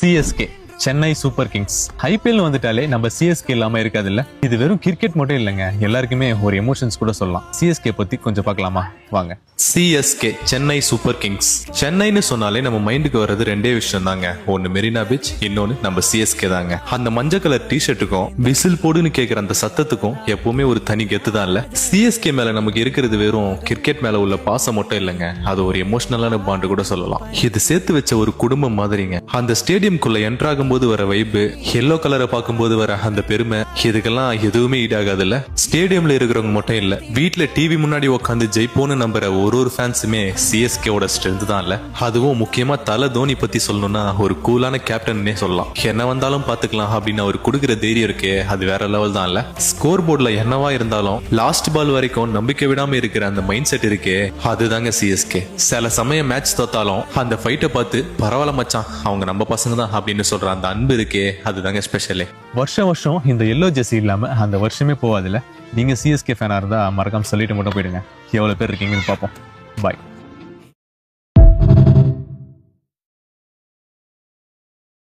CSK Chennai Super Kings. IPL வந்துட்டாலே நம்ம CSK இல்லாம இருக்காது இல்ல. இது வெறும் கிரிக்கெட் மட்டும் இல்லைங்க, எல்லாருக்குமே ஒரு எமோஷன்ஸ் கூட சொல்லலாம். சிஎஸ்கே பத்தி கொஞ்சம் பார்க்கலாமா வாங்க. CSK Chennai Super Kings. சென்னைன்னு சொன்னாலே நம்ம மைண்டுக்கு வர்றது ரெண்டே விஷயம் தாங்க. ஒன்னு மெரினா பீச், இன்னொன்னு நம்ம சிஎஸ்கே தாங்க. அந்த மஞ்சள் கலர் டிஷர்ட்டுக்கும் விசில் போடுன்னு கேட்கிற அந்த சத்தத்துக்கும் எப்பவுமே ஒரு தனி கெத்து தான் இல்ல. சிஎஸ்கே மேல நமக்கு இருக்கிறது வெறும் கிரிக்கெட் மேல உள்ள பாசம் மட்டும் இல்லைங்க, அது ஒரு எமோஷனலான பாண்டு கூட சொல்லலாம். இது சேர்த்து வச்ச ஒரு குடும்பம் மாதிரிங்க. அந்த ஸ்டேடியம்குள்ள என்ட்ராகும் போது வர வைப்பு, எல்லோ கலரை பார்க்கும்போது வர அந்த பெருமை, இதுக்கெல்லாம் எதுவுமே ஈடாகாது இல்ல. ஸ்டேடியம்ல இருக்கிறவங்க மட்டும் இல்ல, வீட்டுல டிவி முன்னாடி உட்காந்து ஜெயிப்போன்னு நம்புற ஒரு ஃபேன்ஸுமே சிஎஸ்கேவோட ஸ்ட்ரென்த் தான் இல்ல. அதுவும் முக்கியமா தல தோனி பத்தி சொல்லணும்னா ஒரு கூலான கேப்டன்னே சொல்லலாம். என்ன வந்தாலும் பாத்துக்கலாம் அப்படின்னு அவர் கொடுக்குற தைரியம் இருக்கே, அது வேற லெவல் தான் இல்ல. ஸ்கோர் போர்ட்ல என்னவா இருந்தாலும் லாஸ்ட் பால் வரைக்கும் நம்பிக்கை விடாம இருக்கிற அந்த மைண்ட் செட் இருக்கே, அதுதாங்க சிஎஸ்கே. சில சமயம் மேட்ச் தோத்தாலும் அந்த ஃபைட்டை பார்த்து பரவாயில்ல மச்சான், அவங்க நம்ம பசங்க தான் அப்படின்னு சொல்ற அந்த அன்பு இருக்கே, அதுதாங்க ஸ்பெஷலே. வருஷம் இந்த எல்லோ ஜெர்சி இல்லாம அந்த வருஷமே போவாதுல்ல. நீங்க சிஎஸ்கே ஃபேனா இருந்தா மறக்காம சொல்லிட்டு மட்டும் போயிடுங்க. எவ்வளவு பேர் இருக்கீங்கன்னு பார்ப்போம். பாய்.